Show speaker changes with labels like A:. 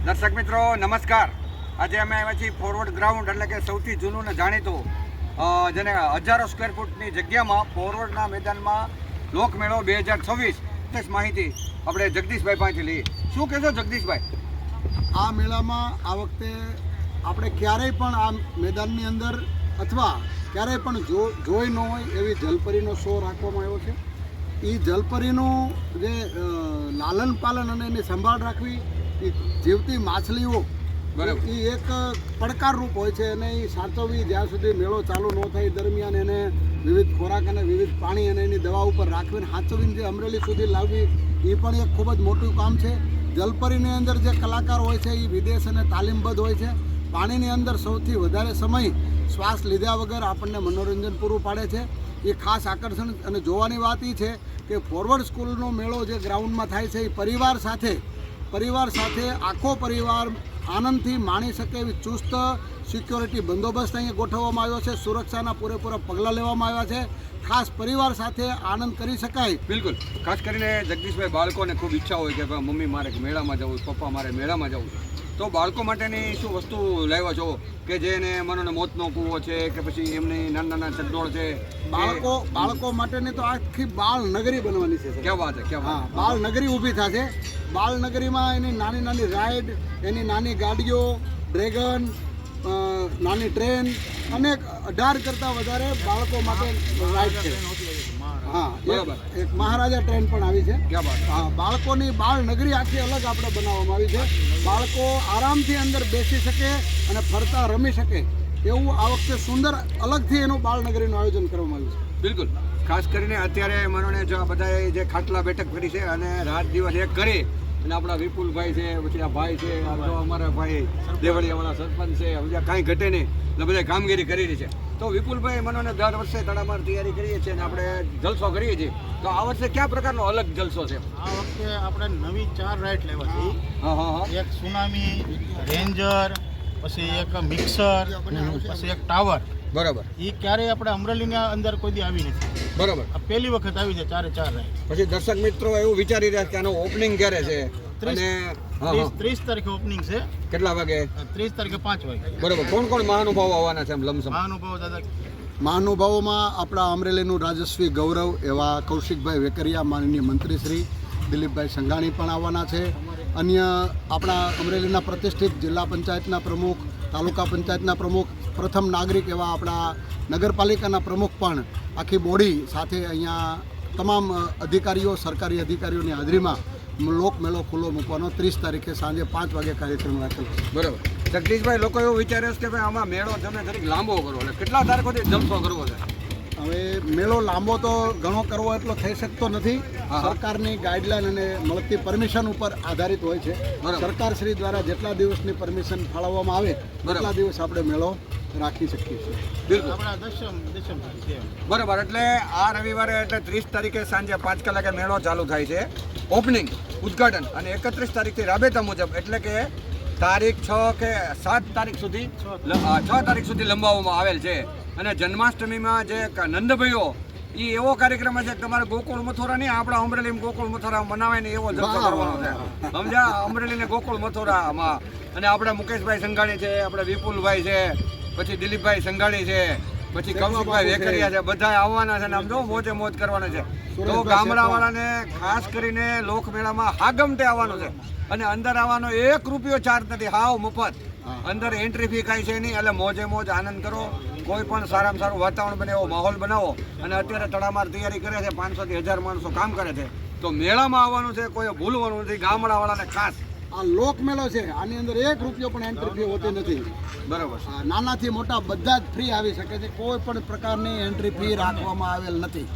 A: દર્શક મિત્રો નમસ્કાર. આજે અમે આવ્યા છીએ ફોરવર્ડ ગ્રાઉન્ડ, એટલે કે સૌથી જૂનું ને જાણીતું, જેને હજારો સ્ક્વેર ફૂટની જગ્યામાં ફોરવર્ડના મેદાનમાં લોકમેળો 2026 માહિતી આપણે જગદીશભાઈ પાસેથી લઈએ. શું કહેશો જગદીશભાઈ?
B: આ મેળામાં આ વખતે આપણે ક્યારેય પણ આ મેદાનની અંદર અથવા ક્યારેય પણ જોઈ ન હોય એવી જલપરીનો શો રાખવામાં આવ્યો છે. એ જલપરીનું જે લાલન પાલન અને એની સંભાળ રાખવી, એ જીવતી માછલીઓ એ એક પડકારરૂપ હોય છે અને એ સાચવવી જ્યાં સુધી મેળો ચાલુ ન થાય દરમિયાન એને વિવિધ ખોરાક અને વિવિધ પાણી અને એની દવા ઉપર રાખવીને સાચવીને જે અમરેલી સુધી લાવવી, એ પણ એક ખૂબ જ મોટું કામ છે. જલપરીની અંદર જે કલાકાર હોય છે એ વિદેશ અને તાલીમબદ્ધ હોય છે. પાણીની અંદર સૌથી વધારે સમય શ્વાસ લીધા વગર આપણને મનોરંજન પૂરું પાડે છે. એ ખાસ આકર્ષણ અને જોવાની વાત એ છે કે ફોરવર્ડ સ્કૂલનો મેળો જે ગ્રાઉન્ડમાં થાય છે એ પરિવાર સાથે આખો પરિવાર આનંદથી માણી શકે એવી ચુસ્ત સિક્યોરિટી બંદોબસ્ત અહીંયા ગોઠવવામાં આવ્યો છે. સુરક્ષાના પૂરેપૂરા પગલાં લેવામાં આવ્યા છે. ખાસ પરિવાર સાથે આનંદ કરી શકાય.
A: બિલકુલ. ખાસ કરીને જગદીશભાઈ, બાળકોને ખૂબ ઈચ્છા હોય કે ભાઈ મમ્મી મારે મેળામાં જવું, પપ્પા મારે મેળામાં જવું, તો બાળકો માટેની શું વસ્તુ લાવ્યા છો કે જેને મનોને મોતનો કૂવો છે કે પછી એમની નાના ચંડોળ છે?
B: બાળકો માટેની તો આખી બાળ નગરી બનવાની છે.
A: ક્યાં વાત છે, ક્યાં વાત.
B: બાળ નગરી ઊભી થશે. બાળ નગરીમાં એની નાની રાઈડ, એની નાની ગાડીઓ, ડ્રેગન, નાની ટ્રેન, અનેક 18 કરતાં વધારે બાળકો માટે રાઈડ છે. એક મહારાજા ટ્રેન પણ આવી છે. બાળકોની બાળ નગરી આખી અલગ આપણે બનાવવામાં આવી છે. બાળકો આરામથી અંદર બેસી શકે અને ફરતા રમી શકે એવું આ વખતે સુંદર અલગથી એનું બાળ નગરીનું આયોજન કરવામાં આવ્યું છે.
A: બિલકુલ. ખાસ કરીને અત્યારે મનોને જો બધા જે ખાટલા બેઠક કરી છે અને રાત દિવસ એક કરી અને આપણા વિપુલભાઈ છે, પછી આ ભાઈ છે, અમારા ભાઈ દેવળિયાવાળા સરપંચ છે, બીજા કાંઈ ઘટે નહીં એટલે બધા કામગીરી કરી રહી છે. તો વિપુલભાઈ મનોને દર વર્ષે તડામાર તૈયારી કરીએ છીએ અને આપણે જલસો કરીએ છીએ. તો આ વર્ષે કયા પ્રકારનો અલગ જલસો છે?
C: આ વખતે આપણે નવી 4 રાઈડ લેવા છે. એક સુનામી, રેન્જર, પછી એક મિક્સર, પછી એક ટાવર.
A: બરાબર.
C: એ ક્યારેય આપણે અમરેલીની અંદર કોઈ દી આવી નથી.
A: બરાબર.
C: આ પહેલી વખત આવી છે 4 રાઈડ.
A: પછી દર્શક મિત્રો એવું વિચારી રહ્યા કે આનો ઓપનિંગ ક્યારે છે?
C: 30 તારીખે ઓપનિંગ છે.
A: કેટલા વાગે?
C: 30 તારીખે 5 વાગે.
A: બરાબર. કોણ મહાનુભાવો આવવાના છે? લમસમ
B: મહાનુભાવોમાં આપણા અમરેલીનું રાજસ્વી ગૌરવ એવા કૌશિકભાઈ વેકરિયા, માનનીય મંત્રીશ્રી દિલીપભાઈ સંઘાણી પણ આવવાના છે. અન્ય આપણા અમરેલીના પ્રતિષ્ઠિત જિલ્લા પંચાયતના પ્રમુખ, તાલુકા પંચાયતના પ્રમુખ, પ્રથમ નાગરિક એવા આપણા નગરપાલિકાના પ્રમુખ પણ આખી બોડી સાથે અહીંયા તમામ અધિકારીઓ, સરકારી અધિકારીઓની હાજરીમાં લોકમેળો ખુલ્લો મૂકવાનો 30 તારીખે સાંજે 5 વાગે કાર્યક્રમ રાખેલો છે.
A: બરાબર. જગદીશભાઈ, લોકો એવું વિચારે છે કે ભાઈ આમાં મેળો તમે જરીક લાંબો કરો, એટલે કેટલા તારીખોથી જલસો કરવો છે?
B: હવે મેળો લાંબો તો ઘણો કરવો એટલો થઈ શકતો નથી. સરકારની ગાઈડલાઈન અને મળતી પરમિશન ઉપર આધારિત હોય છે. સરકારશ્રી દ્વારા જેટલા દિવસની પરમિશન ફાળવવામાં આવે એટલા દિવસ આપણે મેળો રાખી શકીએ છીએ.
A: બિલકુલ.
C: બરાબર.
A: એટલે આ રવિવારે એટલે 30 તારીખે સાંજે 5 કલાકે મેળો ચાલુ થાય છે. ઓપનિંગ, ઉદ્ઘાટન અને 31 તારીખથી રાબેતા મુજબ, એટલે કે તારીખ 6 કે 7 તારીખ સુધી 6 તારીખ સુધી લંબાવવામાં આવેલ છે. અને જન્માષ્ટમીમાં જે નંદભાઈઓ, એ એવો કાર્યક્રમ છે કે તમારે ગોકુળ મથુરા નહીં, આપણા અમરેલીમાં ગોકુળ મથુરા મનાવે ને એવો જલસો કરવાનો છે. સમજ્યા? અમરેલીને ગોકુળ મથુરામાં. અને આપણે મુકેશભાઈ સંઘાણી છે, આપણે વિપુલભાઈ છે, પછી દિલીપભાઈ સંઘાણી છે, પછી કૌશિકભાઈ વેકરિયા છે, બધા આવવાના છે ને આમ જો મોજે મોજ કરવાના છે. તો ગામડાવાળાને ખાસ કરીને લોકમેળામાં હાગમટે આવવાનું છે. અને અંદર આવવાનો 1 રૂપિયો ચાર્જ નથી, હાવ મફત. અંદર એન્ટ્રી ફી કાંઈ છે નહીં. એટલે મોજે મોજ આનંદ કરો. કોઈ પણ સારામાં સારું વાતાવરણ બને એવો માહોલ બનાવો. અને અત્યારે તડામાર તૈયારી કરે છે, 500 થી 1000 માણસો કામ કરે છે. તો મેળામાં આવવાનું છે, કોઈ ભૂલવાનું નથી. ગામડાવાળાને ખાસ
B: આ લોકમેળો છે, આની અંદર 1 રૂપિયો પણ એન્ટ્રી ફી હોતી નથી.
A: બરાબર.
B: નાનાથી મોટા બધા જ ફ્રી આવી શકે છે. કોઈ પણ પ્રકારની એન્ટ્રી ફી રાખવામાં આવેલ નથી.